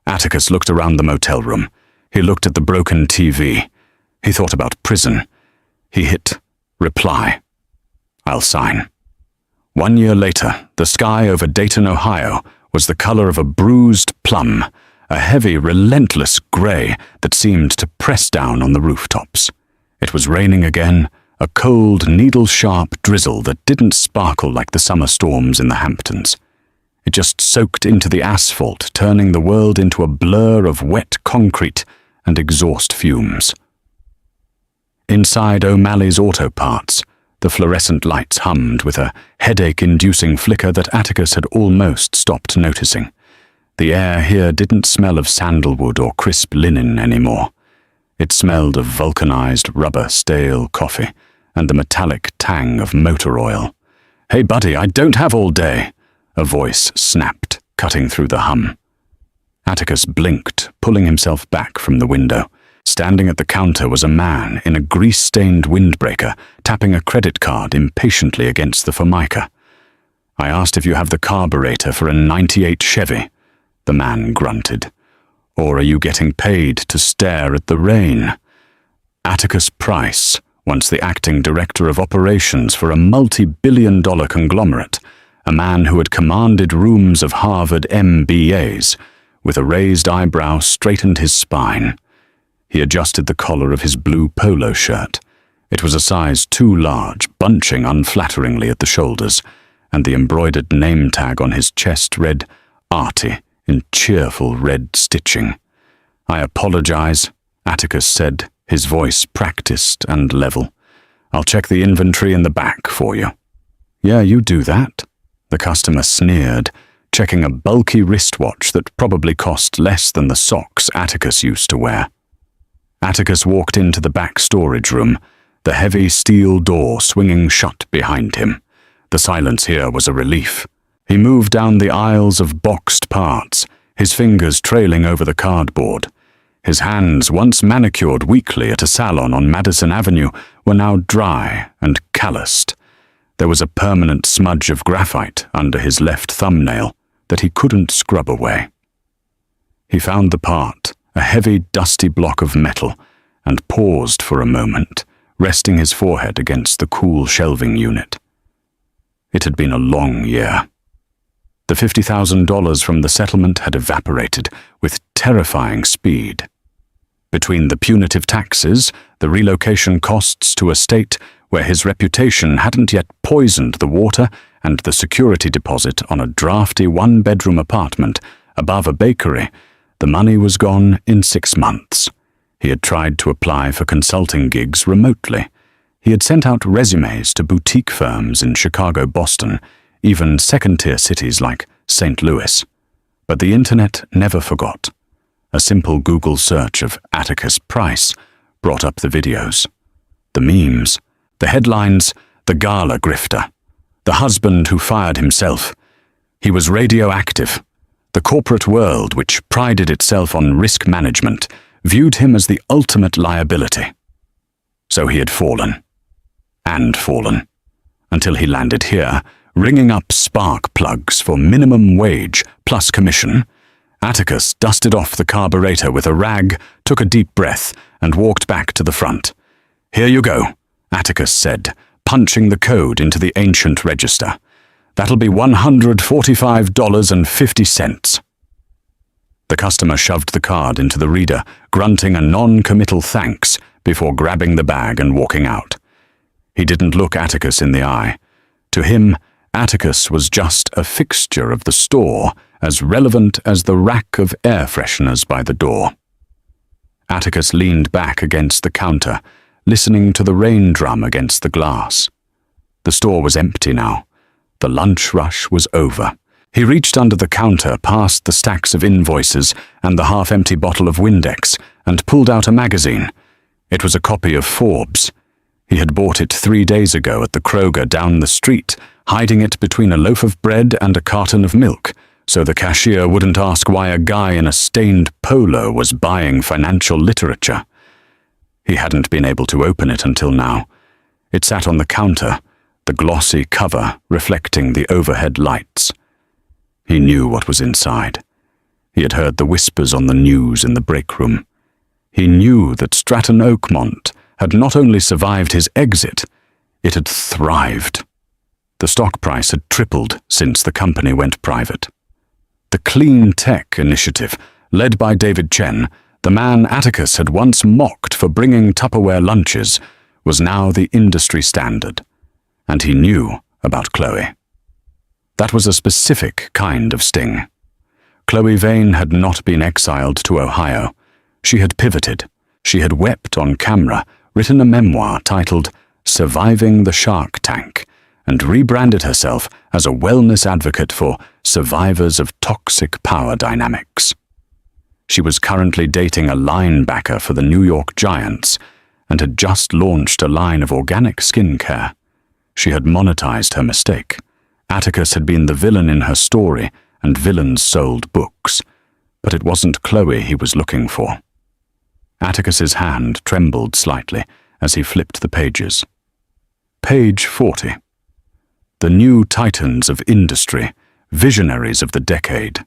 Atticus looked around the motel room. He looked at the broken TV. He thought about prison. He hit reply. I'll sign. 1 year later, the sky over Dayton, Ohio, was the color of a bruised plum, a heavy, relentless gray that seemed to press down on the rooftops. It was raining again, a cold, needle-sharp drizzle that didn't sparkle like the summer storms in the Hamptons. It just soaked into the asphalt, turning the world into a blur of wet concrete and exhaust fumes. Inside O'Malley's Auto Parts, the fluorescent lights hummed with a headache-inducing flicker that Atticus had almost stopped noticing. The air here didn't smell of sandalwood or crisp linen anymore. It smelled of vulcanized rubber stale coffee and the metallic tang of motor oil. "Hey buddy, I don't have all day," a voice snapped, cutting through the hum. Atticus blinked, pulling himself back from the window. Standing at the counter was a man in a grease-stained windbreaker, tapping a credit card impatiently against the Formica. "I asked if you have the carburetor for a '98 Chevy," the man grunted. "Or are you getting paid to stare at the rain?" Atticus Price, once the acting director of operations for a multi-billion-dollar conglomerate, a man who had commanded rooms of Harvard MBAs, with a raised eyebrow straightened his spine. He adjusted the collar of his blue polo shirt. It was a size too large, bunching unflatteringly at the shoulders, and the embroidered name tag on his chest read "Artie" in cheerful red stitching. "I apologize," Atticus said, his voice practiced and level. "I'll check the inventory in the back for you." "Yeah, you do that," the customer sneered, checking a bulky wristwatch that probably cost less than the socks Atticus used to wear. Atticus walked into the back storage room, the heavy steel door swinging shut behind him. The silence here was a relief. He moved down the aisles of boxed parts, his fingers trailing over the cardboard. His hands, once manicured weekly at a salon on Madison Avenue, were now dry and calloused. There was a permanent smudge of graphite under his left thumbnail that he couldn't scrub away. He found the part, a heavy, dusty block of metal, and paused for a moment, resting his forehead against the cool shelving unit. It had been a long year. The $50,000 from the settlement had evaporated with terrifying speed. Between the punitive taxes, the relocation costs to a state where his reputation hadn't yet poisoned the water, and the security deposit on a drafty one-bedroom apartment above a bakery, the money was gone in 6 months. He had tried to apply for consulting gigs remotely. He had sent out resumes to boutique firms in Chicago, Boston, even second-tier cities like St. Louis. But the internet never forgot. A simple Google search of Atticus Price brought up the videos, the memes, the headlines, the Gala grifter, the husband who fired himself. He was radioactive. The corporate world, which prided itself on risk management, viewed him as the ultimate liability. So he had fallen, and fallen, until he landed here, ringing up spark plugs for minimum wage plus commission. Atticus dusted off the carburetor with a rag, took a deep breath, and walked back to the front. "Here you go," Atticus said, punching the code into the ancient register. "That'll be $145.50. The customer shoved the card into the reader, grunting a non-committal thanks before grabbing the bag and walking out. He didn't look Atticus in the eye. To him, Atticus was just a fixture of the store, as relevant as the rack of air fresheners by the door. Atticus leaned back against the counter, listening to the rain drum against the glass. The store was empty now. The lunch rush was over. He reached under the counter past the stacks of invoices and the half-empty bottle of Windex and pulled out a magazine. It was a copy of Forbes. He had bought it 3 days ago at the Kroger down the street, hiding it between a loaf of bread and a carton of milk, so the cashier wouldn't ask why a guy in a stained polo was buying financial literature. He hadn't been able to open it until now. It sat on the counter, the glossy cover reflecting the overhead lights. He knew what was inside. He had heard the whispers on the news in the break room. He knew that Stratton Oakmont had not only survived his exit, it had thrived. The stock price had tripled since the company went private. The Clean Tech initiative, led by David Chen, the man Atticus had once mocked for bringing Tupperware lunches, was now the industry standard. And he knew about Chloe. That was a specific kind of sting. Chloe Vane had not been exiled to Ohio. She had pivoted. She had wept on camera, written a memoir titled Surviving the Shark Tank, and rebranded herself as a wellness advocate for survivors of toxic power dynamics. She was currently dating a linebacker for the New York Giants and had just launched a line of organic skincare. She had monetized her mistake. Atticus had been the villain in her story, and villains sold books. But it wasn't Chloe he was looking for. Atticus's hand trembled slightly as he flipped the pages. Page 40. The new titans of industry, visionaries of the decade.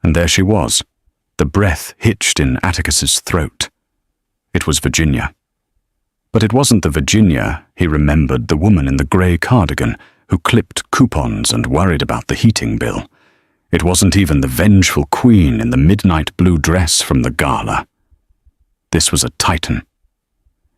And there she was, the breath hitched in Atticus's throat. It was Virginia. But it wasn't the Virginia he remembered, the woman in the grey cardigan who clipped coupons and worried about the heating bill. It wasn't even the vengeful queen in the midnight blue dress from the Gala. This was a titan.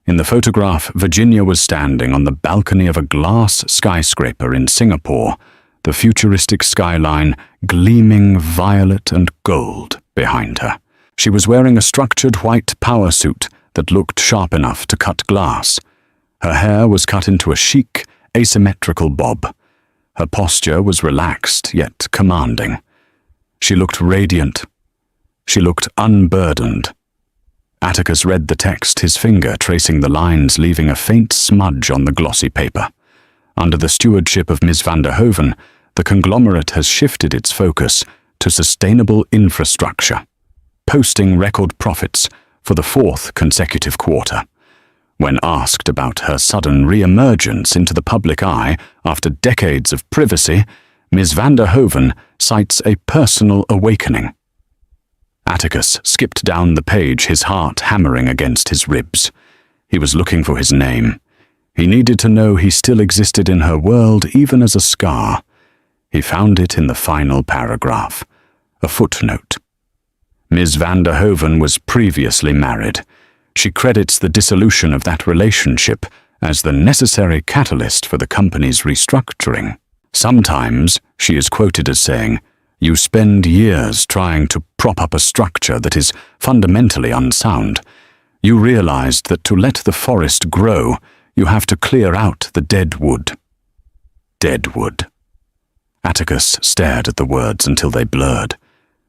In the photograph, Virginia was standing on the balcony of a glass skyscraper in Singapore, the futuristic skyline gleaming violet and gold behind her. She was wearing a structured white power suit that looked sharp enough to cut glass. Her hair was cut into a chic, asymmetrical bob. Her posture was relaxed yet commanding. She looked radiant. She looked unburdened. Atticus read the text, his finger tracing the lines, leaving a faint smudge on the glossy paper. Under the stewardship of Ms. van der Hoeven, the conglomerate has shifted its focus to sustainable infrastructure, posting record profits for the 4th consecutive quarter. When asked about her sudden re-emergence into the public eye after decades of privacy, Ms. van der Hoeven cites a personal awakening. Atticus skipped down the page, his heart hammering against his ribs. He was looking for his name. He needed to know he still existed in her world, even as a scar. He found it in the final paragraph, a footnote. Ms. van der Hoeven was previously married. She credits the dissolution of that relationship as the necessary catalyst for the company's restructuring. Sometimes she is quoted as saying, "You spend years trying to prop up a structure that is fundamentally unsound. You realized that to let the forest grow, you have to clear out the dead wood." Dead wood. Atticus stared at the words until they blurred.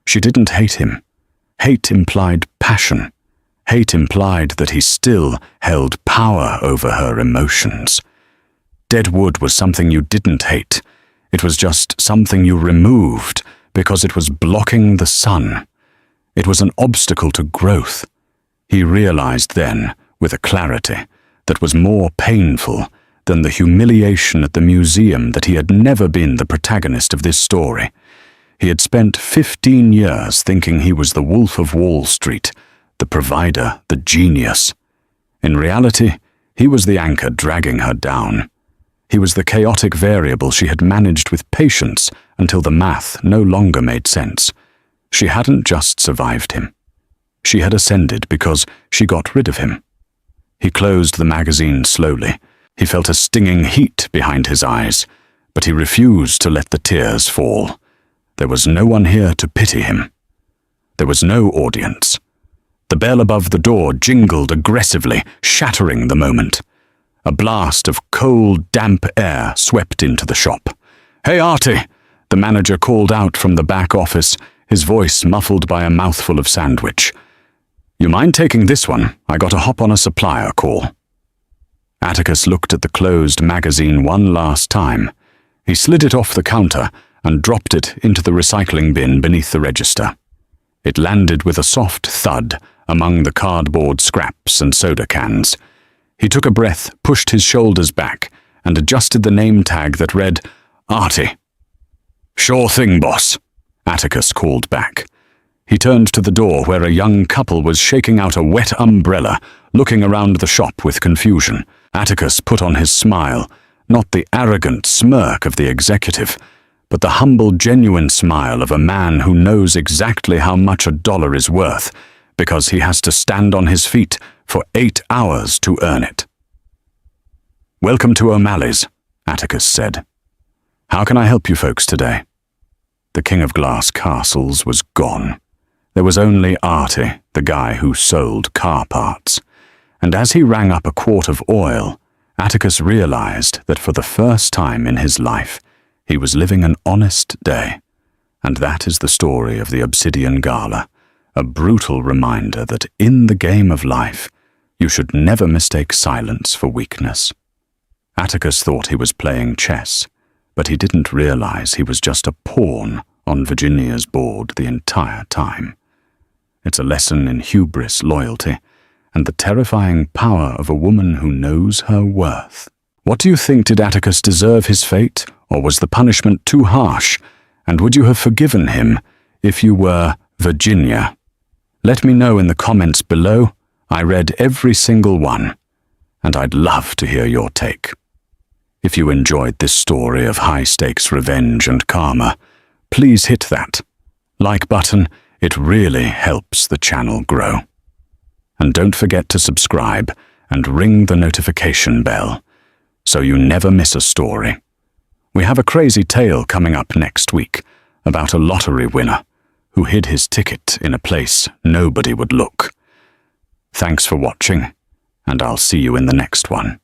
She didn't hate him. Hate implied passion. Hate implied that he still held power over her emotions. Dead wood was something you didn't hate. It was just something you removed because it was blocking the sun. It was an obstacle to growth. He realized then, with a clarity, that was more painful than the humiliation at the museum that he had never been the protagonist of this story. He had spent 15 years thinking he was the Wolf of Wall Street, the provider, the genius. In reality, he was the anchor dragging her down. He was the chaotic variable she had managed with patience until the math no longer made sense. She hadn't just survived him. She had ascended because she got rid of him. He closed the magazine slowly. He felt a stinging heat behind his eyes, but he refused to let the tears fall. There was no one here to pity him. There was no audience. The bell above the door jingled aggressively, shattering the moment. A blast of cold, damp air swept into the shop. "Hey, Artie!" the manager called out from the back office, his voice muffled by a mouthful of sandwich. "You mind taking this one? I got to hop on a supplier call." Atticus looked at the closed magazine one last time. He slid it off the counter and dropped it into the recycling bin beneath the register. It landed with a soft thud among the cardboard scraps and soda cans. He took a breath, pushed his shoulders back, and adjusted the name tag that read, "Artie." "Sure thing, boss," Atticus called back. He turned to the door where a young couple was shaking out a wet umbrella, looking around the shop with confusion. Atticus put on his smile, not the arrogant smirk of the executive, but the humble, genuine smile of a man who knows exactly how much a dollar is worth, because he has to stand on his feet for 8 hours to earn it. "Welcome to O'Malley's," Atticus said. "How can I help you folks today?" The King of Glass Castles was gone. There was only Artie, the guy who sold car parts. And as he rang up a quart of oil, Atticus realized that for the first time in his life, he was living an honest day. And that is the story of the Obsidian Gala, a brutal reminder that in the game of life, you should never mistake silence for weakness. Atticus thought he was playing chess, but he didn't realize he was just a pawn on Virginia's board the entire time. It's a lesson in hubris, loyalty, and the terrifying power of a woman who knows her worth. What do you think? Did Atticus deserve his fate, or was the punishment too harsh? And would you have forgiven him if you were Virginia? Let me know in the comments below. I read every single one, and I'd love to hear your take. If you enjoyed this story of high-stakes revenge and karma, please hit that like button. It really helps the channel grow. And don't forget to subscribe and ring the notification bell so you never miss a story. We have a crazy tale coming up next week about a lottery winner who hid his ticket in a place nobody would look. Thanks for watching, and I'll see you in the next one.